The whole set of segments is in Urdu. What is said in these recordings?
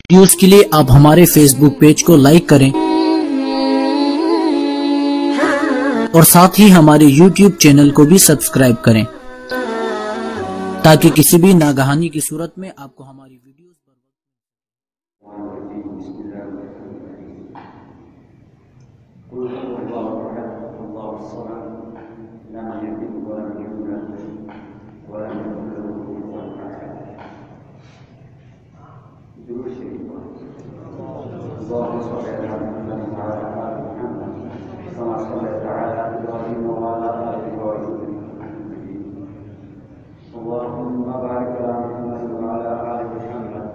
ویڈیوز کے لیے آپ ہمارے فیس بک پیج کو لائک کریں اور ساتھ ہی ہمارے یوٹیوب چینل کو بھی سبسکرائب کریں تاکہ کسی بھی ناگہانی کی صورت میں آپ کو ہماری ویڈیوز اللهم بارك على محمد وعلى آل محمد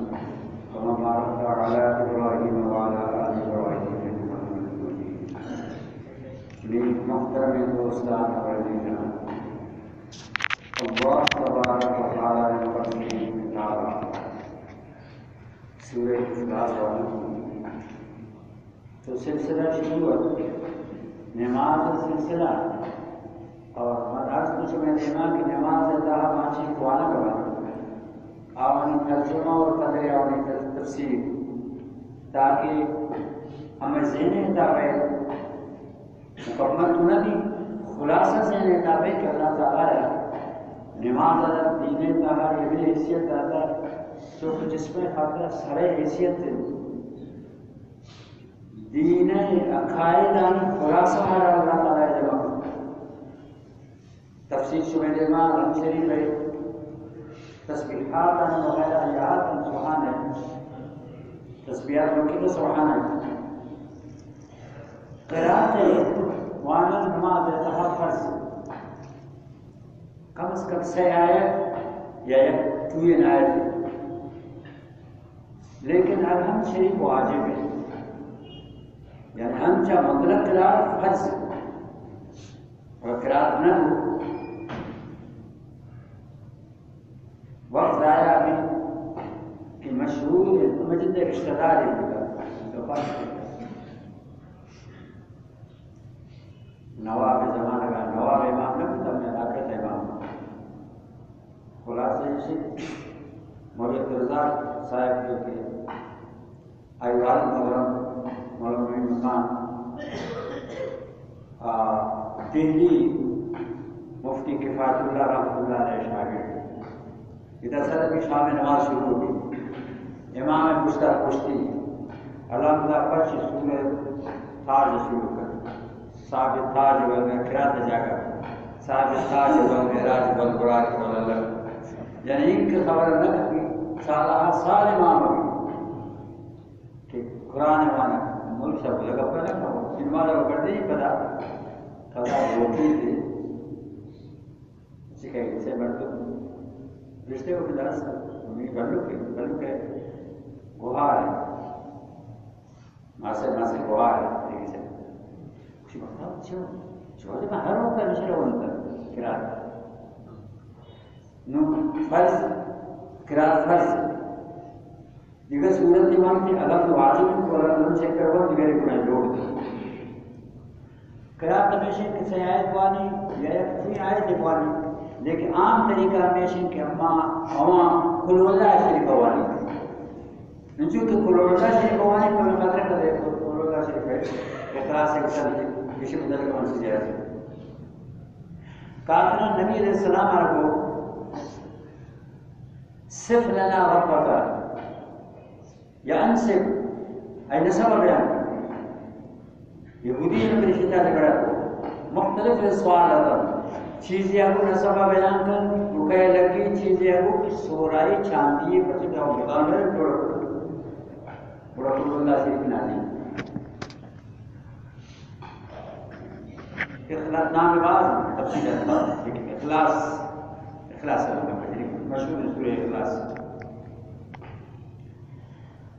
كما باركت على إبراهيم وعلى آل إبراهيم إنك حميد مجيد. محترم دوستان اور عزیزان، اللہ تبارک و تعالی نے اپنی کتاب سورہ اخلاص تو سلسلہ شروع ہے نماز سلسلہ اور مدارس کچھ میں دینا کہ نماز اللہ ماشی قوانا کروانا آوانی ترجمہ اور قدر آوانی تفسیر تاکہ ہمیں ذہن اتابے مکمل تو نہ دی خلاصہ ذہن اتابے کہ اللہ تعالیٰ نماز اللہ دین تعالیٰ یہ بھی حیثیت آتا ہے جو جس میں خاطر سرے حیثیت دین عقائدان خلاصہ ہمارا اللہ تعالیٰ جواب تفسیر شمع دیما رم شریف ہے تسبیحات وغیرہ آیات سبحان ہے تسبیحات وکیل سبحان ہے قرآن وانا نماز تحفظ کم از کم 6 آیت یا 2 آیت لیکن الحم شریف واجب ہے یعنی ہم چاہ مطلق قرآن فرض اور قرآن نہ ہو وقت آیا بھی کہ مشہور مجد رشتہ دار ہے نواب زمانہ کا نواب امام نہ تھا میں علاقت امام خلاصہ سے مولوی رضا صاحب جو کہ ایوال مولوی مکان دہلی مفتی کفایت اللہ رحمۃ اللہ علیہ شاگرد ادھر سر بھی شام نماز شروع ہوگی امام مشتاق پشتی علامہ پش سورہ تاج شروع کر صاحب تاج والے قرات جا کر صاحب تاج والے راج بل قرات والے یعنی ان کی خبر نہ کہ سال امام کہ قرآن وانا ملک سب لگا پہنا کھاؤ ان والا وہ کرتے ہی پتا خدا روکی تھی سکھائی سے بڑھتے رشتے کو درس بلو کے گوہار ہے ماسے گوہار ہے خوشی بہتا جو میں ہر وقت نشرہ ہوتا قرآن فرض قرآن فرض دیگر صورت امام کی الگ واجب کو الگ چیک کروا دیگر گناہ جوڑ دیں قرآن ہمیشہ کسی آیت وانی یا کوئی آیت وانی لیکن عام طریقہ ہمیشہ کہ عوام کل اللہ شریف وانی چونکہ کل اللہ شریف وانی کوئی قدر کرے کل اللہ شریف ہے اخلاص سے قدر کسی بدل کا منصی جائے کافرہ نبی علیہ السلام کو صف لنا ربک یا انصف ای نصب بیان یہودی نے میری شدہ جگڑا مختلف سوال آتا چیزیں ابو نصب بیان کر رکے لگی چیزیں ابو کی سورائی چاندی پر چکا ہو بتاؤں میں بڑا قلو اللہ شریف نازی اخلاص نام باز تفصیل اخلاص اخلاص مشہور سورہ اخلاص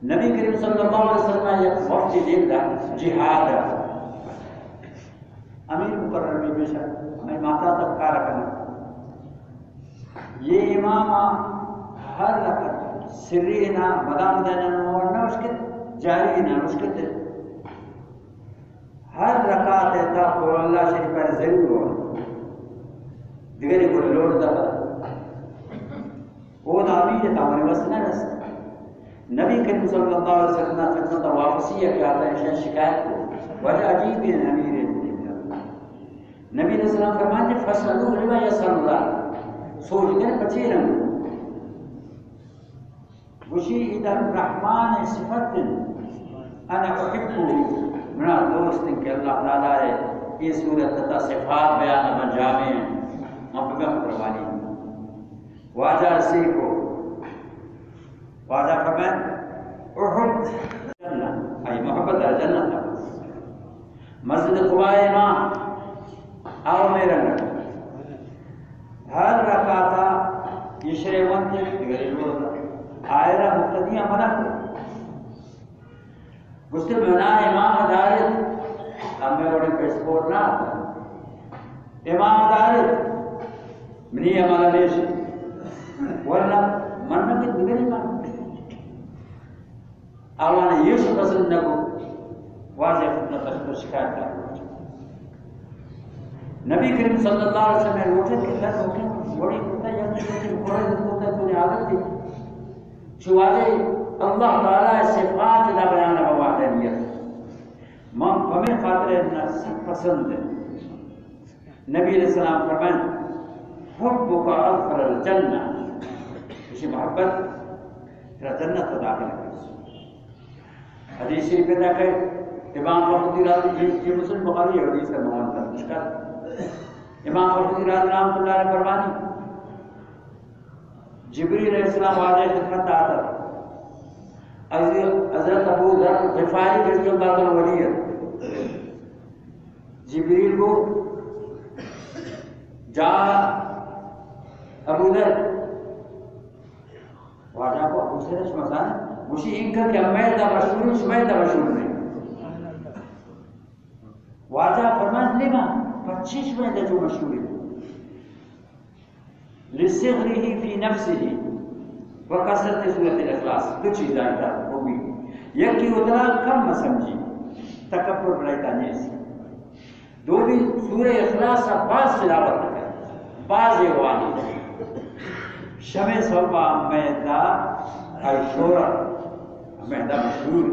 نبی کریم صلی اللہ علیہ وسلم ایک وقت دین دا جہاد امیر مقرر میں پیشہ ہمیں ماتا تب کارا کرنا یہ امام ہر رکعت سری نا مدام دینا نورنا اس کے جاری نا اس کے ہر رکعت ایتا قول اللہ شریف پر ضرور ہو دیگری کو لوڑ دا وہ دا امیر تا ہمیں بس نہ رستا نبی کریم صلی اللہ علیہ وسلم نے خدمت اور واپسی کیا تھا ان شکایت کو وجہ عجیب ہے امیر نبی علیہ السلام فرماتے فصلوا لما يسر اللہ سوچ کر بچے رہو وشی اذا الرحمن صفت انا احبه میرا دوست کہ اللہ تعالیٰ ہے یہ صورت تتا صفات بیان من جامع محبت پروانی واجہ سیکھو واجہ فرمائیں احب جنت ای محبت در جنت مسجد قباء امام آؤ میرا گھر ہر رکعتا عشرے ونتے غریب ہوتا آئرہ مقتدیہ منع گستے بنا امام ادارت ہمیں بڑے پیسپورٹ نہ آتا امام ادارت منی ہمارا دیش ورنہ منہ کی دگری مانتے آوانا یہ شو پسند نہ کو واضح خدمت تشکر شکایت کر نبی کریم صلی اللہ علیہ وسلم نے روٹے کے در روٹے بڑی ہوتا ہے یا نہیں بڑے ہوتا ہے تو نے عادت دی چواجے اللہ تعالیٰ صفات لا بیان بوحدانیت ہمیں خاطر پسند ہے نبی علیہ السلام فرمائیں حبک ادخل الجنہ اسی محبت تیرا جنت کو داخل کر حدیث شریف میں کہ امام فخری رضی یہ مسلم بخاری ہے حدیث کا موان تھا مشکل امام فخری رضی رحمۃ اللہ علیہ فرمانی جبریل علیہ السلام واجہ خدمت آتا تھا حضرت ابو ذر غفاری رضی اللہ عنہ ولی جبریل کو جا ابو ذر واجہ کو ابو سے شمسان مشی انکر کہ میں دا مشہور شمائے دا مشہور نہیں واجہ فرمان لما 25 میں دا جو مشہور ہے لصغره في نفسه وكثرت سورة الاخلاص دو چیز آئیتا وہ بھی یکی اتنا کم سمجھی تکبر بڑھائیتا نیسی دو بھی سورہ اخلاص کا بعض تلاوت کرے بعض والی شمع صوبہ میدہ ایشورہ میدہ مشہور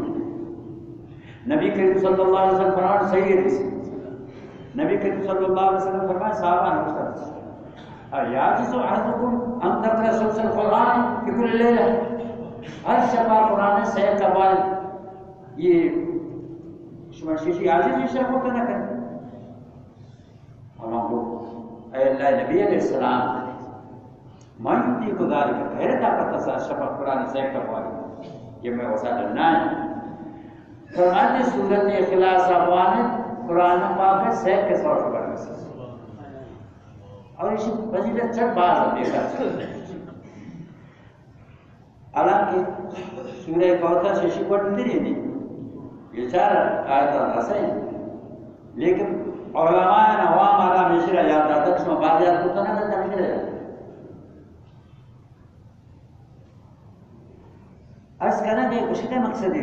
نبی کریم صلی اللہ علیہ وسلم فرمان صحیح حدیث نبی کریم صلی اللہ علیہ وسلم فرمان صحابہ نوشتر یاجز احدکم ان تقرأ سورۃ القرآن فی کل لیلہ ہر شبہ قرآن سے کا بعد یہ شمشیشی عاجز یہ شیخ ہوتا نہ کریں اور ہم لوگ اے اللہ نبی علیہ السلام من یتی کو ذالک غیر طاقت سے شبہ قرآن سے کا بعد یہ میں وسا ڈرنا ہے فرماتے سورۃ اخلاص ابوان قرآن پاک سے کے سور پر سے اور اس فضیلت چند بار دیکھا حالانکہ سورہ کوثر سے شکوت نہیں یہ 4 آیات ہیں لیکن علماء عوام عالم مشرا یاد آتا اس میں بعض یاد ہوتا نہ کرتا مشرا یاد اس کہنا کہ اسی کا مقصد ہے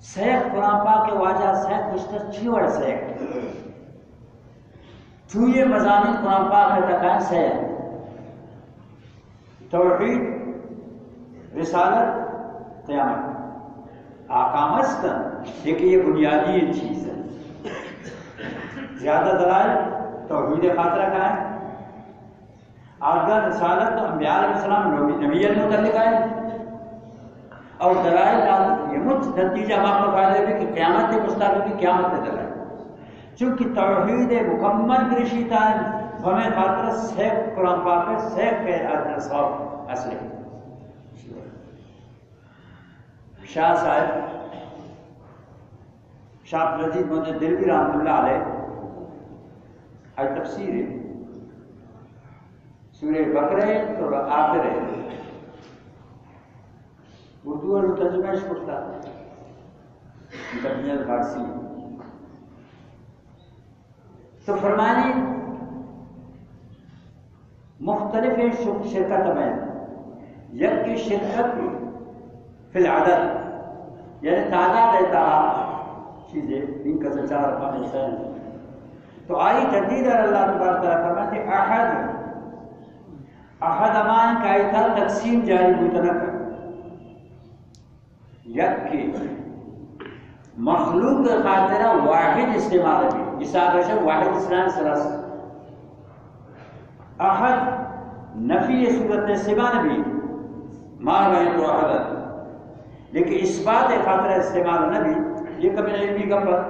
سیک قرآن پاک کے واجہ سیک مشتر چھیوڑ سیک تو یہ مضامین قرآن پاک میں تکائن سے ہے توحید رسالت قیامت آقام استن ایک یہ بنیادی چیز ہے زیادہ دلائل توحید خاطرہ کا ہے آگاہ رسالت تو انبیاء علیہ السلام نبیت متعلق ہے اور دلائل یہ مجھ نتیجہ واقع فائدے بھی کہ قیامت کے مستقبل کی قیامت کے دلائل چونکہ توحید مکمل برشیتا ہے ہمیں خاطر سیک قرآن پاک ہے سیک کے صاحب اصلی شاہ صاحب شاہ عبدالعزیز محمد دلوی رحمۃ اللہ علیہ آج تفسیر ہے سورہ بقرہ تو آخر ہے اردو اور ترجمہ کرتا ترجمہ فارسی تو فرمانی مختلف شرکت میں یک کی شرکت فی العدد یعنی تعداد دیتا چیزیں ان کا سے 4 5 6 تو آئی تردید اللہ تبارک تعالیٰ فرماتے احد احد امان کا ایتا تقسیم جاری بودنک یک کی مخلوق خاطرہ واحد استعمال بھی اسابشہ واحد اسلام سلاس احد نفی صورت استعمال بھی ما رأيت احدا لیکن اثبات خاطرہ استعمال نبی یہ کبھی علمی کا پر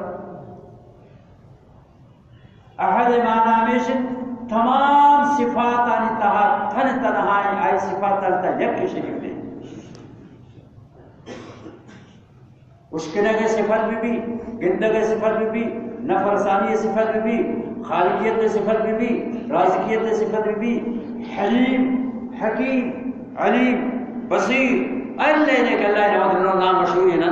احد معنی میں تمام صفات انتہا تھن تنہائی آئی صفات انتہا یک شریف دے اشکنگ صفت بھی گندگ صفت بھی نفرسانی صفت بھی خالقیت صفت بھی رازقیت صفت بھی حلیم حکیم علیم بصیر اللہ نے کہ اللہ نے نام مشہور ہے نا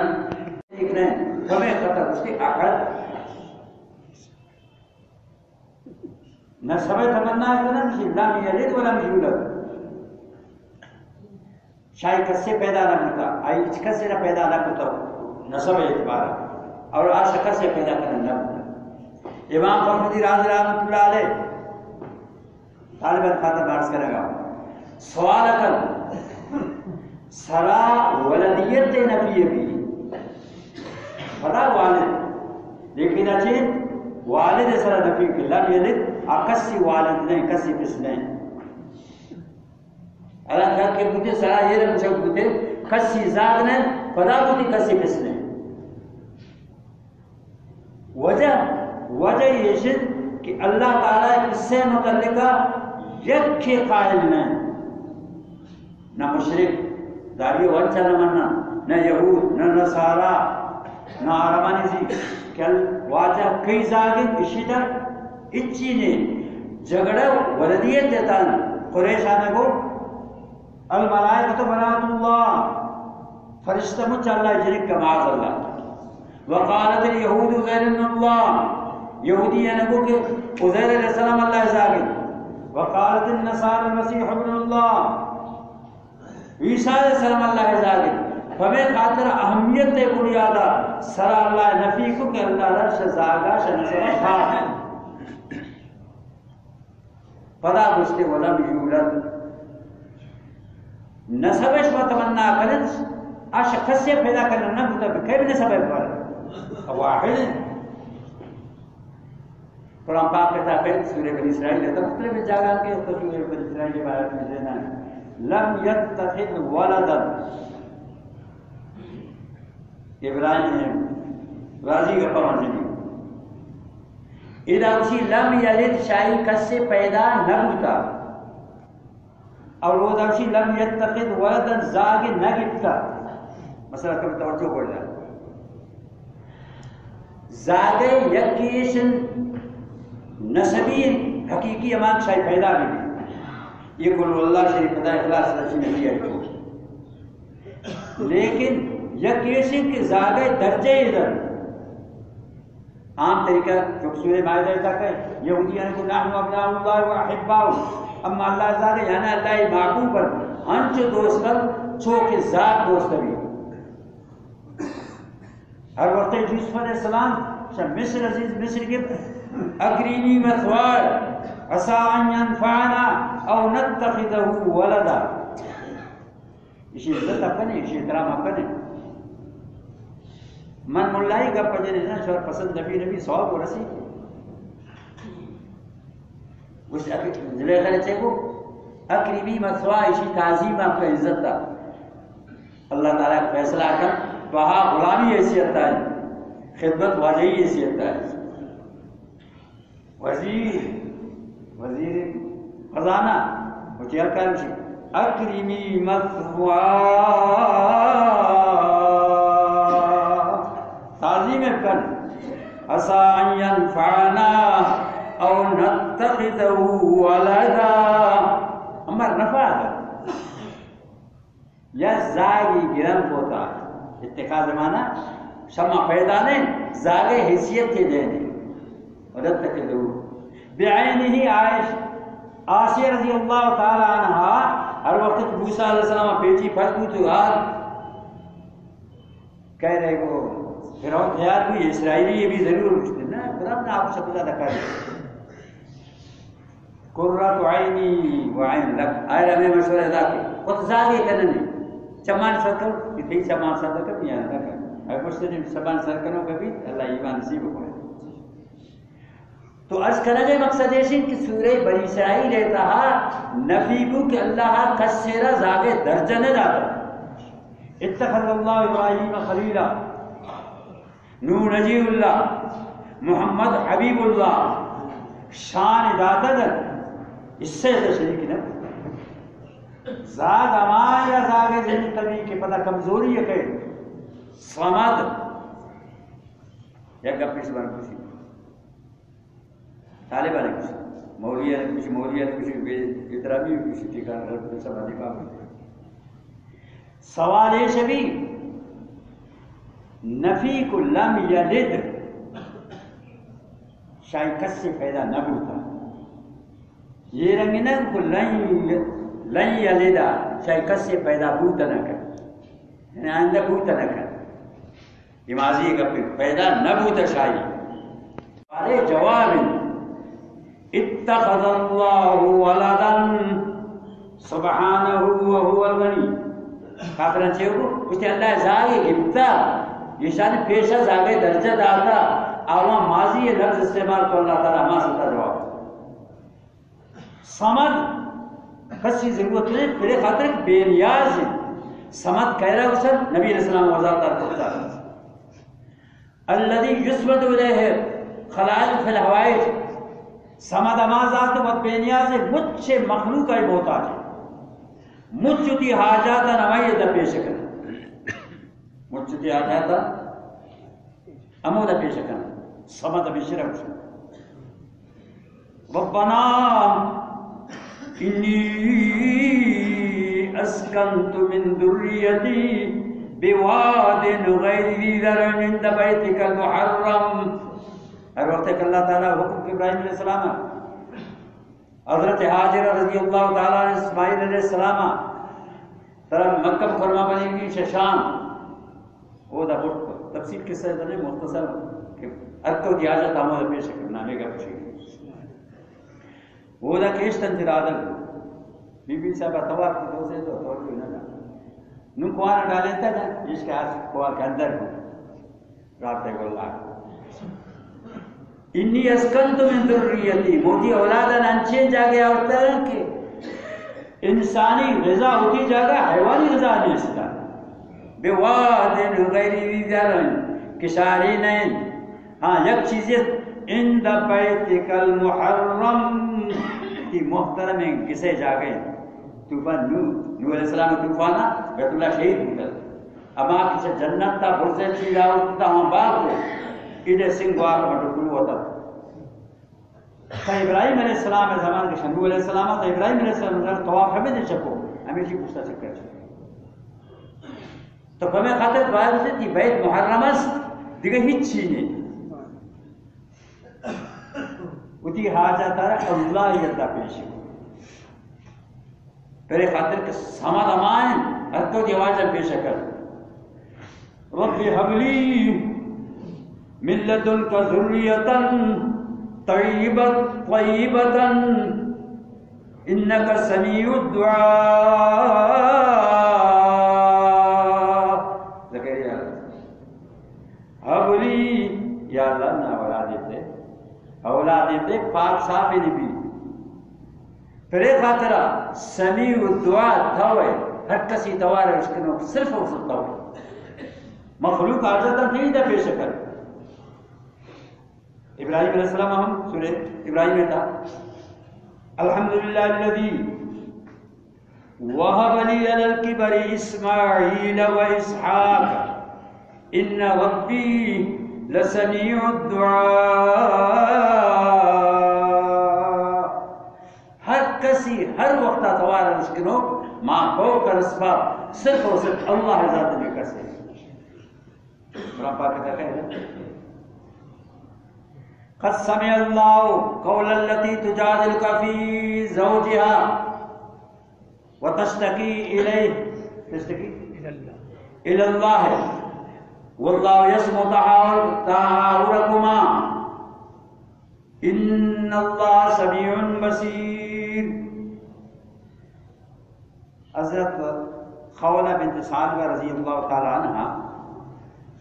ایک نے ہمیں خطر اس کی احد نہ سبے تمنا ہے نا کہ لم یلد ولم یولد شاید کس سے پیدا نہ ہوتا آئی کس سے نہ پیدا نہ ہوتا نسب اعتبار اور عاشق سے پیدا کرنا نہ امام فخردین رازی رحمۃ اللہ علیہ طالب خاطر بارس کرے گا سوال کر سرا ولدیت نفی بھی بڑا والد لیکن اچھے والد سرا نفی کی لم یلد کسی والد نہیں کسی کس نہیں اللہ کہا کہ مجھے سرا یہ رب چھوٹ بوتے کسی زاد نہیں فدا بوتی کسی کس نہیں وجہ یہ شد کہ اللہ تعالیٰ اس سے متعلقہ یک کے قائل نہیں نہ مشرک داریو ونچا نہ مننا نہ یہود نہ نصارا نہ عربانی سی کہ واجہ کئی زاگن اشیدہ اچھی نے جگڑا ولدیت دیتا قریش آنے کو الملائکۃ بنات اللہ فرشتہ مجھ اللہ جنک کا معاذ اللہ وقالت اليہود عزیر ابن اللہ یہودی نبو کہ عزیر علیہ السلام اللہ زاگن وقالت النصارى المسیح ابن اللہ عیسیٰ علیہ السلام اللہ زاگن فمیں خاطر اہمیت بنیادہ سرا اللہ نفی کو کہ اللہ رش زاگا شنسر خواہ پدا گشتے ولم یولد نسبش و تمنا کرد شخص سے پیدا کرنا نہ ہوتا کہ کئی بھی نسب پر واحد قرآن پاک کہتا ہے سورہ بنی اسرائیل ہے تو مختلف جگہ کے سورہ بنی اسرائیل کے بارے میں دینا ہے لم یتخذ ولدا ابراہیم راضی کا پرماننی اذا اسی لم یلد شاہی کس سے پیدا نہ ہوتا اور وہ دوشی لم یتخذ ولدا زاگ نہ گفتا مثلا کبھی توجہ پڑ جائے زاگے یکیشن نسبی حقیقی امان شاہی پیدا بھی یہ قل اللہ شریف خدا اخلاص رشی نبی ہے لیکن یکیشن کے زاگے درجے ادھر عام طریقہ جو سورہ مائدہ تک ہے یہودیان کو نحن ابناء اللہ و احباؤ اما اللہ زاگے یعنی اللہ محبوب پر انچ دوست کر چوک ذات دوست بھی ہر وقت یوسف علیہ السلام مصر عزیز مصر کے اکرینی مثوار عسى ان ينفعنا او نتخذه ولدا اسی عزت اپنے اسی احترام اپنے من ملائی کا پجنے نا شور پسند نبی نبی صحاب و رسی اس ذلے خلے چھے کو اکرینی مثوار اسی تعظیم آپ کا عزت تھا اللہ تعالیٰ کا فیصلہ کر وہاں غلامی حیثیت ہے خدمت واجہی حیثیت ہے وزیر خزانہ وچیر کارمشی اکریمی مثوا تعظیم کن عسى ان ينفعنا او نتخذه ولدا امر نفع یا زاگی گرم ہوتا اتخاذ مانا شمع پیدا نہیں زاگے حیثیت کے دینے ولد تک دو بعینہ عائش آسیہ رضی اللہ تعالی عنہ ہر وقت موسیٰ علیہ السلام پیچی پھٹ تو آر کہہ رہے کو فرعون تیار بھی اسرائیلی یہ بھی ضرور رشتے نا قرآن نے آپ سے پتہ دکھا قرۃ عینی وعین لک آئے ہمیں مشورہ دا کے خود زاگے کرنے چمان سرکر کتنی چمان سرکر بھی آنے لگا اگر کچھ دن چمان سرکروں کا بھی اللہ ایمان نصیب ہوئے. تو عرض کرنے کے مقصد ہے کہ سورہ بنی اسرائیل رہتا ہے نفی کو کہ اللہ کسیرہ زاگے درجہ نہ دادا. اتخذ اللہ ابراہیم خلیلا نوح نجی اللہ محمد حبیب اللہ شان دادر اس سے شریک نہ زاد امان یا زاگے ذہنی طبی کے پتہ کمزوری ہے کہ سمد یا گپی سے بنا کسی طالبہ نے کسی مولیہ نے کسی اطرابی کسی ٹھیکان رب سب ادھیکا ہوئی. سوال یہ شبی نفی کو لم یلد شاید کس سے پیدا نہ ہوتا یہ رنگ نہ کو لن یلدا شاید کس سے پیدا ہوتا نہ کر یعنی آئندہ ہوتا نہ کر یہ ماضی کا پیدا نہ ہوتا شاید. والے جواب اتخذ اللہ ولدا سبحانہ وهو الغنی کافران چاہیے کو کچھ اللہ زاگے ابتا یہ شان پیشہ زاگے درجہ داتا آوان ماضی یہ لفظ استعمال کر اللہ تعالیٰ ہمارا ستا جواب. سمد کسی ضرورت نہیں پھر خاطر بے نیاز ہے. سمد کہہ رہا اسر نبی علیہ السلام وضاحت کرتا ہے الذي يسمد الیہ خلائق فی الحوائج. سمد اما ذات و بے نیاز ہے مجھ سے مخلوق کا محتاج ہے مجھ چتی حاجاتا نوائی دا پیش کرنا مجھ چتی حاجاتا امو دا پیش کرنا سمد بشرہ اسے. ربنا انی اسکنت من ذریتی بواد غیر ذی زرع عند بیتک المحرم. ہر وقت کہ اللہ تعالیٰ حکم ابراہیم علیہ السلام حضرت حاجرہ رضی اللہ تعالیٰ عنہ اسماعیل علیہ السلام طرح مکہ فرما بنی گئی شام وہ دا بٹ کو تفصیل کس سے دنے مختصر کہ ارکو دی حاجت آمود پیش کرنا میں گا پوچھے وہ دا کیشتن تیر آدم بی بی صاحبہ توار کی دو سے تو توار کوئی نہ جانا نو کوانا ڈالیں تا نا جس کے آج کوار کے اندر ہو رابطے کو اللہ انی اسکنت من ذریتی موتی اولادن انچین جاگے اور طرح کے انسانی غذا ہوتی جاگا حیوانی غذا نہیں سکتا بوادن غیری ذی زرع کشاری نہیں ہاں یک چیزیں ان دا بیتک المحرم کی محترم کسے جاگے طوفان نوح علیہ السلام طوفانا بیت اللہ شہید ہوتا اما کسے جنت تا برزے چیزا ہوتا ہم باغ کو ایڈے سنگھ وار مٹو کلو ہوتا ابراہیم علیہ السلام زمان کے شنو علیہ السلام تو ابراہیم علیہ السلام طواف ہمیں دے چکو ہمیشہ پوچھتا چکر چکو تو ہمیں خاطر دعا ہوتی تھی بیت محرمس دیگه هیچی نہیں اتی حاجہ تارا اللہ یدہ پیشی پھر خاطر کہ سمد امان ہر تو دیواجہ پیشہ کر رب حبلی من لدنک ذریتا طیبتا انکا سمیع الدعاء زکریہ حبلی یا اللہ نا اولاد دیتے پاک صاحب نبی پھر خاطرہ سمیع الدعاء تھوئے ہر کسی دوار ہے اس کے نوک صرف اور سکتا ہو مخلوق آجتا نہیں تھا پیش کر ابراہیم علیہ السلام ہم سورہ ابراہیم میں تھا الحمدللہ الذی وہب لی علی الکبر اسماعیل و اسحاق ان ربی لسمیع الدعاء ہر کسی ہر وقت توار اس کے نوک ماں کو کر اسباب صرف اور صرف اللہ ذات میں کر سے قرآن پاک کہتا ہے قد سمع اللہ قول التي تجادلك في زوجها وتشتكي إليه إلى الله والله يسمع تحاوركما إن الله سميع بصير حضرت خولہ بنت ثعلبہ رضی اللہ تعالی عنہ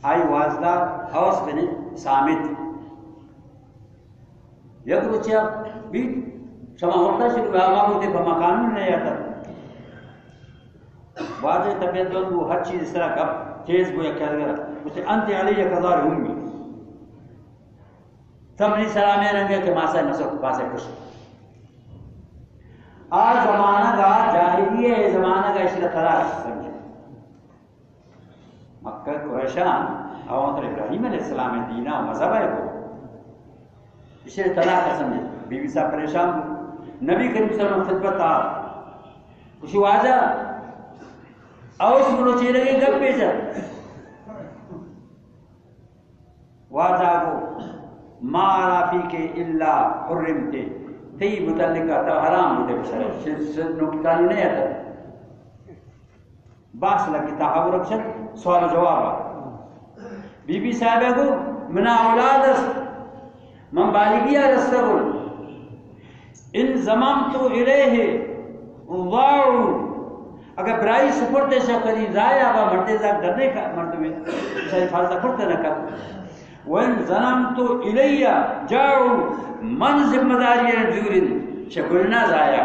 آئی واجدار اوس بن صامت یک روچیا بیٹ شما ہوتا شروع آما ہوتے بمقانون نہیں آتا واضح طبیعت دون وہ ہر چیز اس طرح کب تیز گویا کیا لگا اسے انت علیہ قضار ہومی تم نہیں سلامے رنگے کہ ماسا نسو پاسے خوش آج زمانہ کا جاہلیہ زمانہ کا اشرا طلاق سمجھے مکہ قریشان اوانتر ابراہیم علیہ السلام دینہ و مذہب ہے کو اشرا طلاق سمجھے بی بی صاحب پریشان ہو نبی کریم صلی اللہ علیہ وسلم خطبت آ کچھ واجہ اوس منو چیرے گے گب بیجا واجہ کو ما رافی کے اللہ حرم تھے تی متعلقہ تا حرام ہوتے بسرے شدنو کی کانی نہیں آتا باس لگی تحاور اکشن سوال جواب بی بی صاحبہ کو منا اولاد است من بالغیہ رستغل ان زمامتو الیہ ضاعو اگر برائی سپرتے سے قریب ضائع آبا مرتے زاک درنے کا مرتے میں شاید فالتہ پڑتے نہ کر وَإِن ظَلَمْتُ إِلَيَّ جَاءُوا مَنْ ذِمَّدَارِيَ رَجُولٍ شَكُلْنَا ضَائِعَ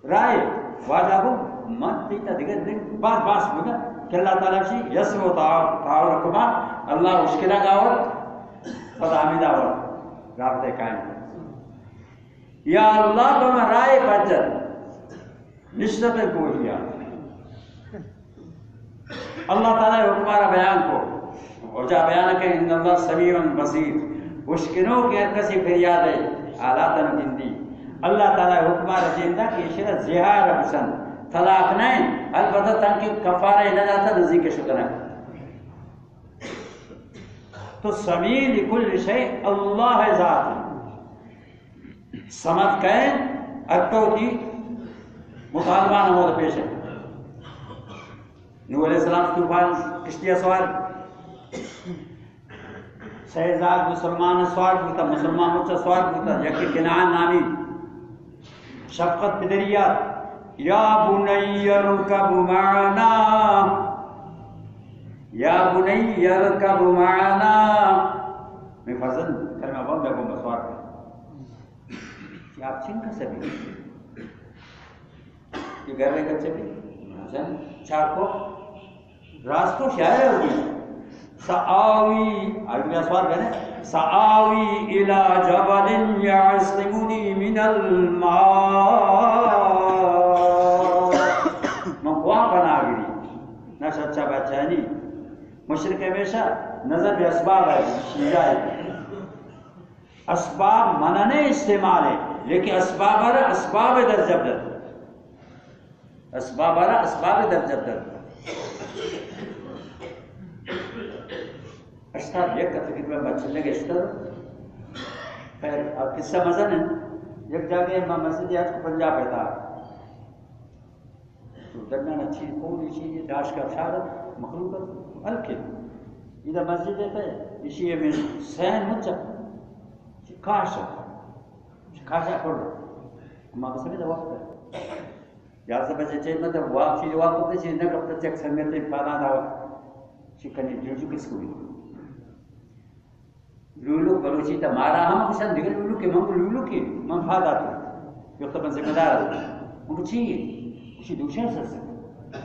رائے واجہ کو من تیتا دیگر دن باس بنا کہ اللہ تعالیٰ شی یسم و تعاورکما اللہ اشکلہ گاور خدا حمیدہ ور رابطہ قائم یا اللہ تم رائے پچر نشتت کوشیا اللہ تعالیٰ حکمارہ بیان کو اور جا بیان کہ ان اللہ سمیع بصیر مشکلوں کے کسی فریاد ہے آلاتن جندی اللہ تعالیٰ حکمہ رجیندہ کہ شرط زہار بسن طلاق نہیں البتہ تنکی کفارہ نہ جاتا نزدیک شکر ہے تو سمیع لکل شیء اللہ ذات سمجھ کہیں ارتو کی مطالبہ نمود پیش ہے نوح علیہ السلام طوفان کشتیہ سوار شہزاد مسلمان سوار بوتا مسلمان مچا سوار بوتا یکی کنعان نامی شفقت پدریات یا بنی ارکب معنا یا بنی ارکب معنا میں فرزن کلمہ بہت بے گم سوار کریں کہ آپ چھن کا سبھی یہ گھر میں کچھ بھی چار کو راست کو شاعر ہوگی سآوی آگے سوال کریں سآوی الى جبل یعصمنی من الماء من قوام بنا گری نہ سچا بچہ نہیں مشرق ہمیشہ نظر بھی اسباب ہے شیعہ ہے اسباب منانے استعمال ہے لیکن اسباب در جبدت اسباب در جبدت اشتاد یک تقریب میں بچے لگے اشتاد خیر اب قصہ مزن ہے یک جاگے امام مسجد آج کو پنجاب رہتا تو درمیان اچھی کوئی چیز داش کا اشارت مخلوقت ہلکے ادھر مسجد دیتا ہے اسی میں سین مچا کاشا پڑھ رہا امام مسجد وقت ہے یاد سے بچے چاہیے مطلب واپ چیز واپ ہوتے چیز نہ کب تک چک سمیت پانا تھا چکنی جو کس کو بھی لولو بلوچی تا مارا ہم کسان دیگر لولو کے منگو لولو کے منفاد آتا جو طبعا ذمہ دار آتا منگو چیئے اسی دوشن سر سکتا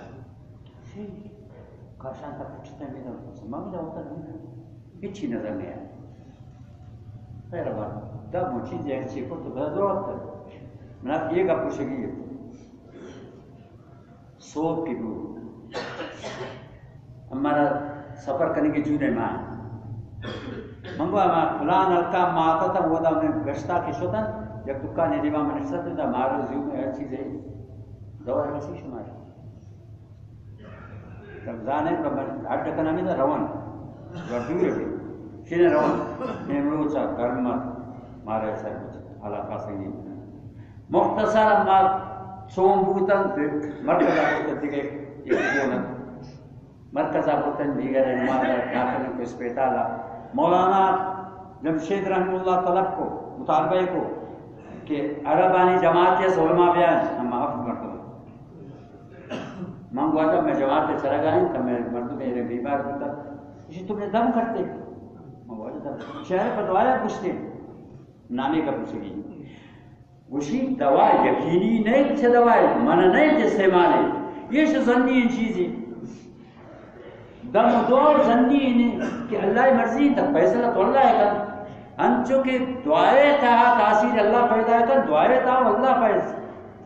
کاشان تا پوچھتا ہے میرا سمام دا ہوتا نہیں اچھی نظر میں آیا خیر بات دب وہ چیز ایک چیئے پر تو بہت ضرورت ہے میں آپ یہ گا پوچھے گی سوپ کی دور ہمارا سفر کرنے کے جونے ماں منگو ہمارا فلان الکام ماں آتا تھا وہ دا انہیں گشتا کی شدن جب دکانی دیوان میں نشتر تھا مارو زیو میں ہر چیز ہے دور ہے سی شماری رمضان ہے ہر ٹکنا میں دا روان وردور ہے شینے روان نیمروچا گرمت مارا ایسا کچھ علاقہ سے نہیں مختصر اما سوم بوتن مرکزہ بوتن دیگے مرکزہ بوتن دیگر نماز داخل کو اس پیتالا مولانا جمشید رحمہ اللہ طلب کو مطالبہ کو کہ عربانی جماعت یا علماء بیان ہم محفظ کرتے منگوا جب میں جماعت سے چلا گیا تب میں مرد میرے بیمار ہوتا اسی تم نے دم کرتے منگوا جب شہر پر دوایا پوچھتے نامی کا پوچھے گی گوشی دوا یقینی نہیں تھے دوائے منع نہیں تھے استعمال یہ زنی چیزیں دم دور زنی کہ اللہ مرضی تک فیصلہ تو اللہ ہے کر انچو کہ دعائے تھا تاثیر اللہ پیدا ہے کر دعائے تھا اللہ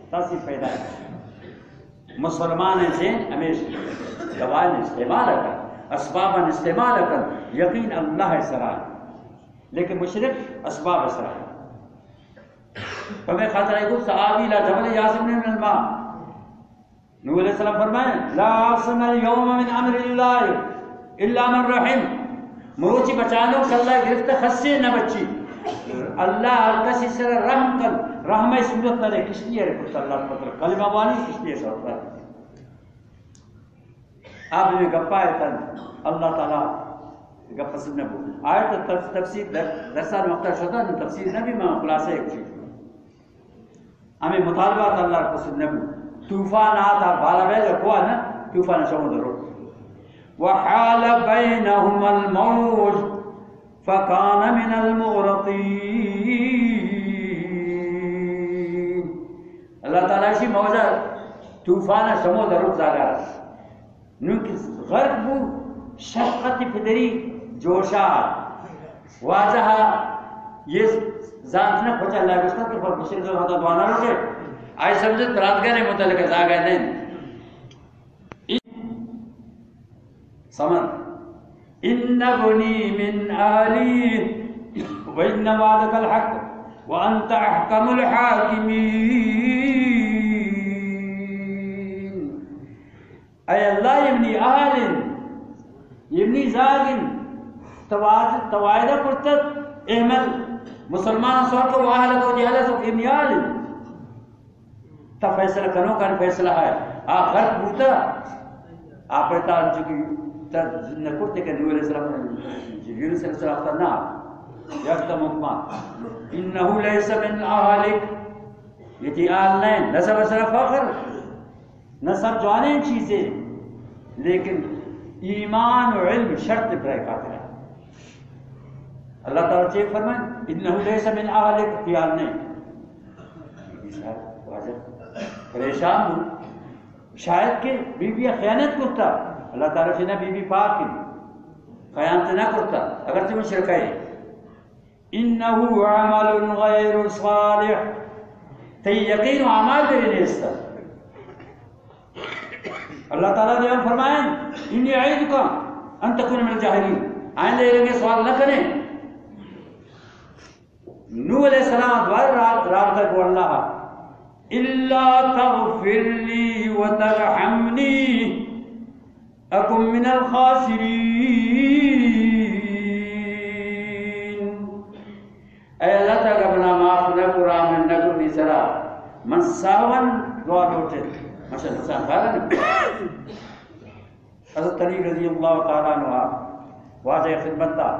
تاثیر پیدا ہے مسلمان سے ہمیشہ دوائیں استعمال کر اسباب استعمال کر یقین اللہ سرائے لیکن مشرک اسباب سرائے فمیں خاطر ہے کچھ صحابی لا جبل یاسم من الماء نبی علیہ السلام فرمائیں لا عاصم اليوم من امر اللہ الا من رحم مروچی بچانوں سے اللہ گرفت خصے نہ بچی اللہ کسی سے رحم کر رحمہ صورت نہ کس لیے رکھتا اللہ پتر کلمہ وانی کس لیے سوتا ہے آپ نے گپا ہے تن اللہ تعالیٰ گپا سب نبو آیت تفسیر درسان وقت شدہ تفسیر نبی میں خلاصہ ایک چیز ہمیں مطالبات اللہ پسند نبو طوفان آتا بالا بیجا کوا نا طوفان شمو درو وحال بینہم الموج فکان من المغرقین اللہ تعالیٰ اسی موجہ طوفان شمو درو زاگا نوکی غرق بو شفقت پدری جوشات واجہا یہ ذاتنا کھوچا اللہ گستا کہ پر بشر جو ہوتا دوانا روکے آئی سمجھت برادگانے متعلق زاگا نہیں سمن ان بنی من آلی وان وعدک الحق وانت احکم الحاکمین اے اللہ یبنی آل یبنی زاگن توائدہ پرتت احمل مسلمان سوال کو واہلہ کو جہلہ سو ابنی آل تا فیصلہ کنو کن فیصلہ ہے آخر بوتا آپ رہتا چکی نکرتے کہ نبی علیہ السلام جبریل صلی اللہ علیہ وسلم نا یکتا مکمان انہو لیس من آہلک یہ تھی آل نہیں نصب صرف فخر نصب جوانے چیزیں لیکن ایمان و علم شرط پر خاطر ہے اللہ تعالیٰ چیک فرمائیں انہو لیس من آہلک خیال نہیں پریشان ہوں شاید کہ بی بی خیانت کرتا اللہ تعالیٰ سے نہ بی بی پاک کی خیانت نہ کرتا اگر سے مشرک ہے انہو عمل غیر صالح تی یقین و عمال دے نہیں اس طرح اللہ تعالیٰ نے ہم فرمائیں انی عید کا ان تکون من الجاہلین آئندہ یہ سوال نہ کریں نوح علیہ السلام دوار رابطہ کو اللہ الا تغفر لی وترحمنی اکم من الخاسرین اے اللہ تعالیٰ بنا معاف نہ کرا من نہ کرنی سرا من ساون دعا لوٹے ماشاء اللہ انسان خیال ہے حضرت علی رضی اللہ تعالیٰ عنہ واجہ خدمت تھا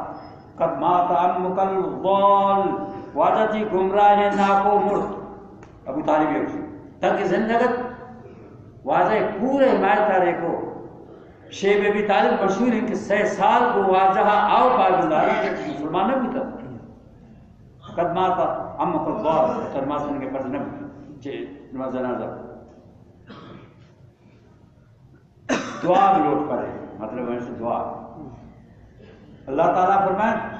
قد مات عمک الضال واجہ تھی گمراہ ناکو مرد ابو طالب یہ تاکہ زندگت واجہ پورے حمایت تارے کو شیب ابی طالب مشہور ہے کہ 6 سال کو واجہ آؤ پاگزاری کے مسلمان نہ بھی تھا قد مات عمک الضال ترماسن کے پرد نبی نماز جنازہ دعا بھی لوٹ کرے مطلب ہے دعا اللہ تعالیٰ فرمائے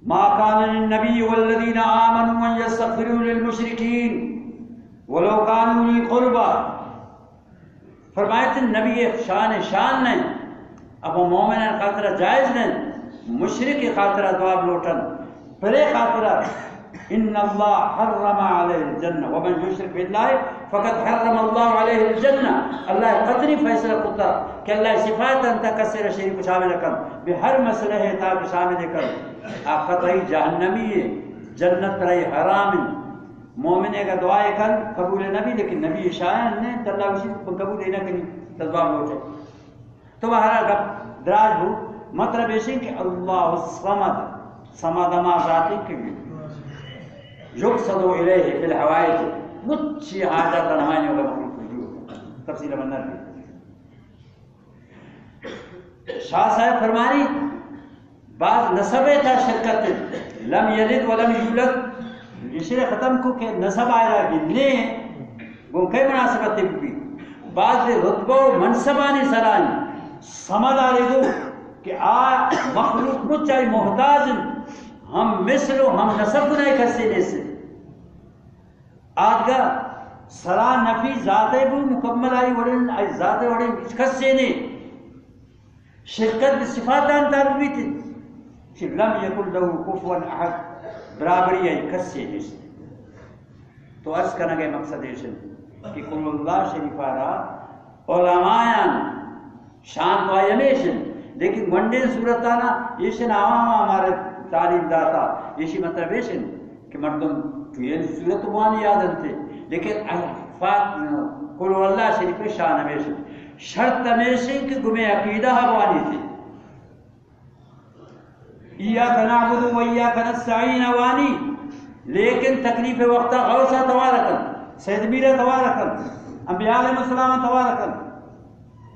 ما كان للنبي والذين آمنوا أن يستغفروا للمشركين ولو كانوا أولي قربى فرمائے تھے نبی شان نہیں اب مومن خاطرہ جائز نہیں مشرک کی خاطرہ دعا لوٹن پرے خاطرہ ان اللہ حرم علیہ الجنہ ومن یشرک باللہ فقد حرم اللہ علیہ الجنہ اللہ قدری فیصلہ کرتا کہ اللہ صفات انتا کسر شریف کو شامل کر بہر مسئلہ ہے تاکہ شامل کر آپ قطعی جہنمی ہے جنت رہی حرام مومن کا دعائے کر قبول نبی لیکن نبی شاعر نے اللہ اسی قبول نہ کری تذباب لوٹے تو بہرا گپ دراج ہو مطلب ایسے کہ اللہ الصمد صمد ما ذاتی کے یقصد الیہ فی الحوائج مچھی حاجت نمائنی ہوگا مخلوق وجود تفصیل منر بھی شاہ صاحب فرمانی بعض نسب تھا شرکت لم یلد ولم یولد اشرے ختم کو کہ نسب آئے گنے وہ کئی مناسبت بھی بعض رتبہ و منصبانی سرانی سمد آ رہے گو کہ آ مخلوق مچائی محتاج ہم مثل و ہم نسب گنائی کسینے سے آدھگا سرا نفی ذاتے بھی مکمل آئی وڑن ذاتے وڑن کسینے شرکت بصفاتان تعلق تھی کہ لم یکن لہو کفوا احد برابری آئی کسینے سے تو عرض کرنا گئے مقصد ایشن کہ قل اللہ شریفہ را علمائیان شان تو آئی ہمیشن لیکن ونڈین صورت آنا ایشن عوام ہمارے تعلیم داتا ایشی مطلب ایشن کہ مردم تو یہ صورت موانی یادن تھے لیکن قل اللہ شریف شان ہمیشن شرط ہمیشن کہ گمیں عقیدہ حوانی تھی ایاک نعبد و ایاک نستعین وانی لیکن تکلیف وقتا غوثہ توارکن سید میرہ توارکن انبیاء علیہ السلام توارکن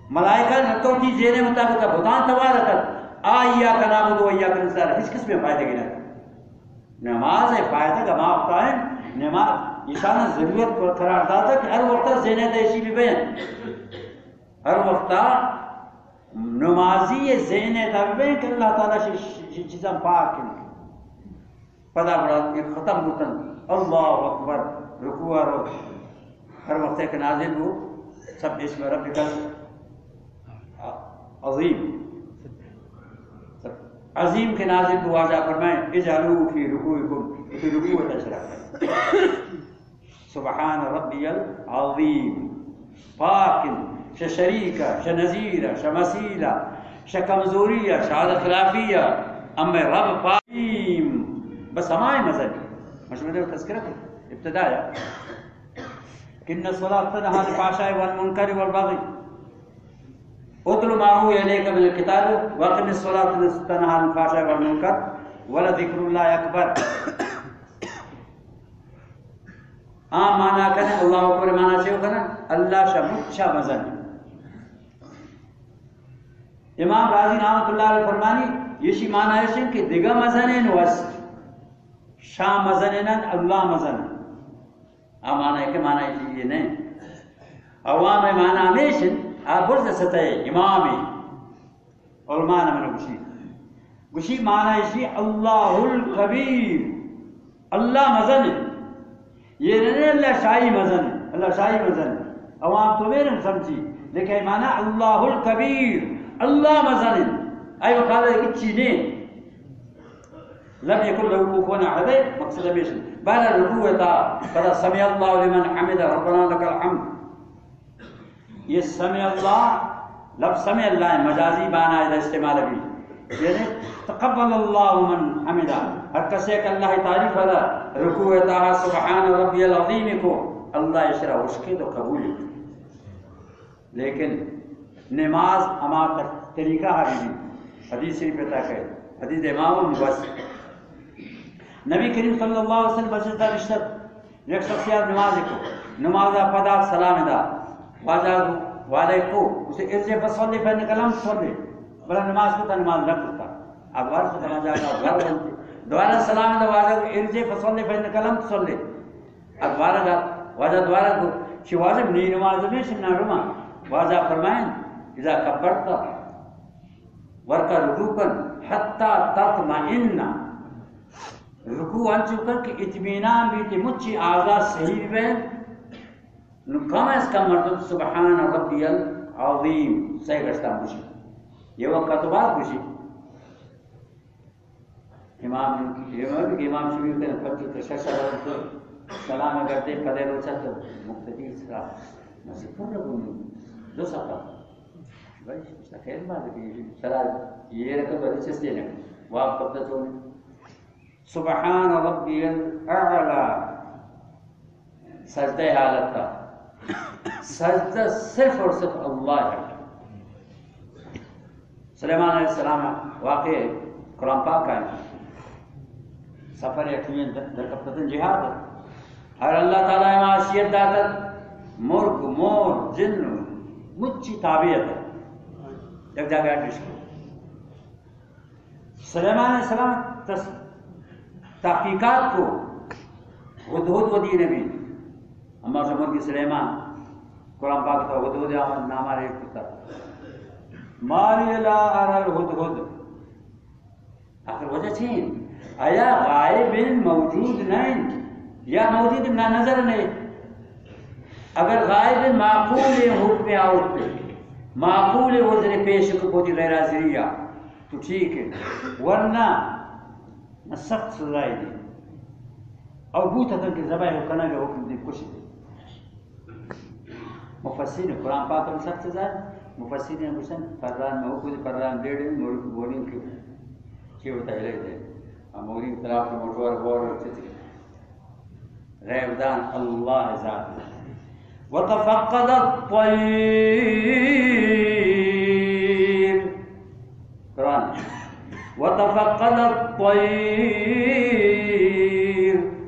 ملائکہ نتوٹی زینے مطابق بھتان توارکن ایاک نعبد و ایاک نستعین اس قسم میں فائدہ گنا نماز ہے فائدہ کا ماں ہوتا ہے نماز اشانہ ضرورت قرار داتا کہ ہر وقت زینے دیشی بھی بین ہر وقت نمازی زینے تابعین کہ اللہ تعالیٰ چیزاں پاک ہیں پدا بڑا ختم ہوتن اللہ اکبر رکوع رو ہر وقت ایک نازل ہو سب اسم ربک عظیم عظیم کے نازل کو واضح فرمائیں اجعلوا فی رکوعکم فی رکوع تشرح سبحان ربی العظیم پاک شریکہ شنظیرہ شمثیلہ شکمزوریہ شہادت خلافیہ ام رب پاکیم بس ہمائے مذہبی مشہور تذکرہ ابتدایا کن الصلاۃ تنہی عن الفحشاء والمنکر والبغی اتل ما اوحی الیک من الکتاب واقم الصلاۃ تنہی عن الفحشاء والمنکر ولذکر اللہ اکبر عام معنی کریں اللہ اکبر معنی سے کریں اللہ شاہ مچھا مزن امام راضی رحمۃ اللہ علیہ فرمانی یشی معنی ہے کہ دیگا مزن وس شاہ مزن اللہ مزن معنی ہے کہ معنی یہ نہیں عوام معنی ہمیشن آپ برد سطح امامی علماء من گوشی معنی ہے اللہ الکبیر اللہ مزن یہ نہیں اللہ شاہی مزن اللہ شاہی مزن عوام تو میرے سمجھی لیکن معنی اللہ الکبیر اللہ مزن ای وقال ہے کہ چینے لم یکن لہو کفوا احد مقصد ہمیشن بعد رکوع تا فلا سمع اللہ لمن حمد ربنا لک الحمد یہ سمع اللہ لفظ سمع اللہ مجازی معنی ہے استعمال بھی یعنی تقبل اللہ من حمدہ ہر کسی کہ اللہ تعریف والا رکوع تا سبحان ربی العظیم کو اللہ اشرا اس کے تو قبول لیکن نماز ہمارا طریقہ حدیث حدیث شریف پتا کہ حدیث امام بس نبی کریم صلی اللہ علیہ وسلم بسجدہ رشتت ایک شخصیات نماز کو نماز پدا سلام دا واجہ والے کو اسے ارجے فصلی فین کلام صلی بلا نماز کو تا نماز نہ کرتا اب وارث کو سمجھ آگا گھر بنتے دوبارہ سلام دا واجہ ارجے فصلی فین کلام صلی اب واجہ دوبارہ کو شی واجب نی نماز میں شنا رما واجہ فرمائیں اذا کبرت ورکا رکوعا حتی تطمئن رکوع ان چکر کہ اطمینان بھی تے مچھی آغاز صحیح بے کم از کم مردم سبحان ربی العظیم صحیح گشتا مجھے یہ وقت تو بات مجھے امام شبیر کے پرچی تششر سلام کرتے پدے روچا تو مقتدی سرا نصیب پر رکھوں دو سفر بھائی اس کا خیر بات ہے کہ سرا یہ رکھو بڑی چستے ہیں وہ آپ کب تک ہونے سبحان ربی الاعلی سجدہ حالت کا سجدہ صرف اور صرف اللہ ہے سلیمان علیہ السلام واقع قرآن پاک کا ہے سفر یقین در کفتن جہاد ہے اور اللہ تعالیٰ معاشیت داتا مرغ مور جن مچی تابعیت ہے ایک جگہ ایڈریس کو سلیمان علیہ السلام تحقیقات کو ہدہد ودی نبی اما سمجھ کی سلیمان قرآن پاک تھا ہدہد آمد نامہ ریک کتا مالی لا ارى الهدهد آخر وجہ چھین آیا غائب موجود نہیں یا موجود نہ نظر نہیں اگر غائب معقول حکم آؤٹ پہ معقول وزر پیش کو پوتی غیر حاضریہ تو ٹھیک ہے ورنہ سخت سزائی دی اور بوتا تھا کہ زبائی حکمہ کا حکم دی کچھ دی مفسرین قرآن پاک میں سخت سزائی مفسرین حسن فران میں حکم دی فران دیڑ مورین کی چی ہوتا ہے لئے دے مورین طرف کے موٹوار بور ہوتے تھے غیب دان اللہ ذات وتفقد الطير قرآن وتفقد الطير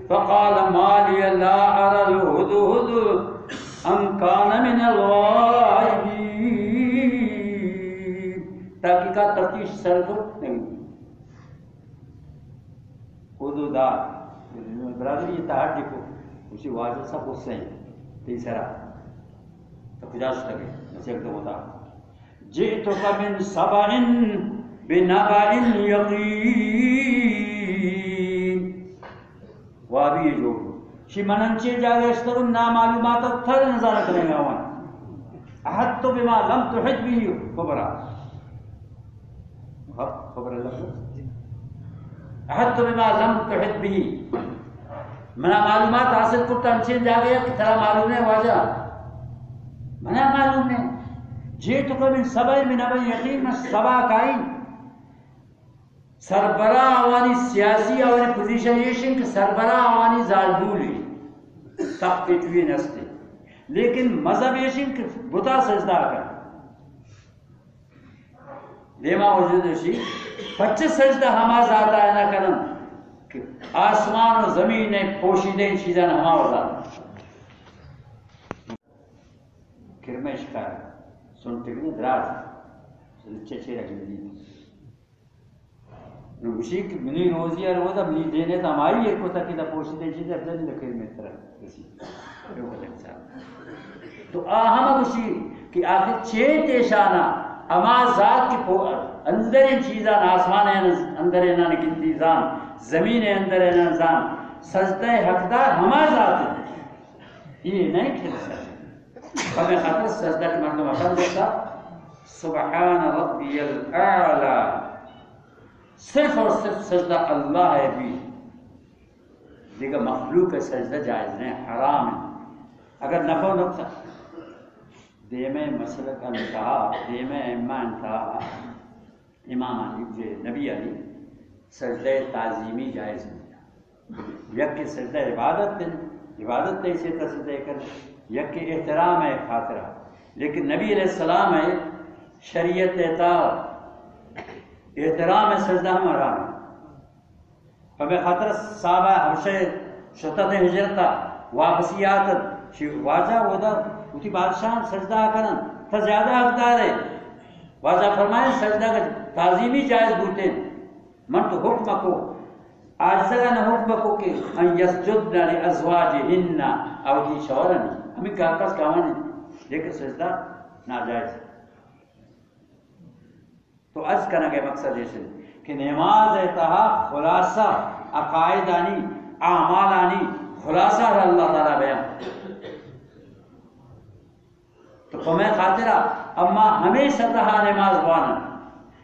فقال ما لي لا أرى الهدهد أم كان من الغائبين تحقیقات تفتیش سرگرد نہیں حدودات برادری یہ تحادی کو اسی واجہ سب اس سے ہیں تیسرا تو کجاش لگے ایسے ایک تو ہوتا جئتک من سبع بنبع یقین وابی جو شی مننچے جاگے اشترون نامعلومات تھر نظارہ کریں گے آوان احدت بما لم تحد بھی خبرہ خبر اللہ احدت بما لم تحد بھی منا معلومات حاصل کرتا انچین جا گیا کہ ترا معلوم ہے واجہ منا معلوم ہے جیتو کو من سبع من ابا یقین میں سبع کائن سربراہ آوانی سیاسی آوانی پوزیشن یشن کہ سربراہ آوانی زالبولی تخت پیٹوی نستے لیکن مذہب یشن کہ بتا سجدہ کر دیما وجود شی 25 سجدہ ہما ذات آئے نہ کرن کہ آسمان و زمین نے پوشیدہ چیزیں ہما وزا کرمش کا سنتے گئے دراز چچے رکھ لی نوشی کہ منی روزی اور وہ منی دینے تو ہماری ایک ہوتا کہ پوشیدہ چیزیں افضل لکھر میں طرح کسی تو آہم اگوشی کہ آخر چھ تیشانا اما ذات کی اندر چیزاں آسمان اندر انہاں نکلتی زان زمین اندر انہاں زان سجدہ حقدار ہما ذات ہے یہ نہیں کھل سکتا ہمیں خاطر سجدہ کی مردم اپن دیتا سبحان ربی الاعلی صرف اور صرف سجدہ اللہ ہے بھی دیکھا مخلوق ہے سجدہ جائز نہیں حرام ہے اگر نفع و نقصہ دیمے مسئلہ کا انتہا دیمے امام انتہا امام علی نبی علی سجدہ تعظیمی جائز نہیں یک کی سجدہ عبادت تے اسے سجدہ کر یک کی احترام ہے خاطرہ لیکن نبی علیہ السلام ہے شریعت اطاعت احترام ہے سجدہ ہمارا ہمیں خاطر صحابہ حبشہ شتت ہجرتا واپسیات واجہ ودا اسی بادشاہ سجدہ کرن تا زیادہ حقدار ہے واجہ فرمائے سجدہ کا تعظیمی جائز بوتے من تو حکم کو آج سگا نہ حکم کو کہ ان یسجدن لازواجہن او کی شورن ہمیں کاکاس کامانے لیکن سجدہ ناجائز تو عرض کرنا کے مقصد ایسے کہ نماز اتحا خلاصہ عقائدانی اعمالانی خلاصہ اللہ تعالیٰ بیان تو ہمیں خاطرہ اما ہمیشہ تہا نماز بانا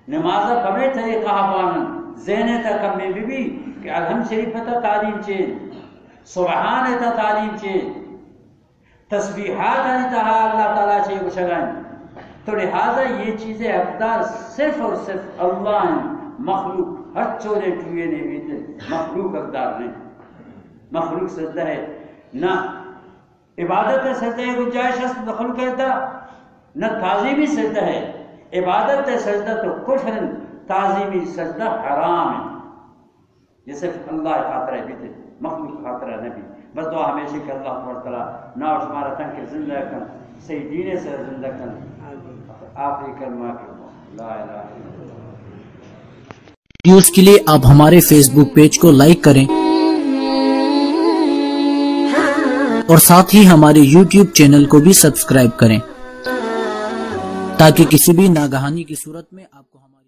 نماز ہمیں طریقہ بانا ذہن تک ہمیں بھی کہ الحمد شریف تا تعلیم چین سبحان تا تعلیم چین تسبیحات تہا اللہ تعالیٰ سے گشگائیں تو لہذا یہ چیزیں اقدار صرف اور صرف اللہ ہیں مخلوق ہر چورے ٹوئے نے بھی مخلوق اقدار نہیں مخلوق سجدہ ہے نہ عبادت سجدہ ہے گنجائش ہے دخل کرتا نہ تعظیمی سجدہ ہے عبادت سجدہ تو کفر تعظیمی سجدہ حرام ہے یہ صرف اللہ خاطرہ بھی تھے مخلوق خاطرہ نبی بس دعا ہمیشہ کہ اللہ تبارک تعالیٰ نا شمارا تن کے زندہ کن صحیح دینے سے زندہ کن آخری کلمہ کے لا الہ الا اللہ. ویڈیوز کے لیے آپ ہمارے فیس بک پیج کو لائک کریں اور ساتھ ہی ہمارے یوٹیوب چینل کو بھی سبسکرائب کریں تاکہ کسی بھی ناگہانی کی صورت میں آپ کو ہمارے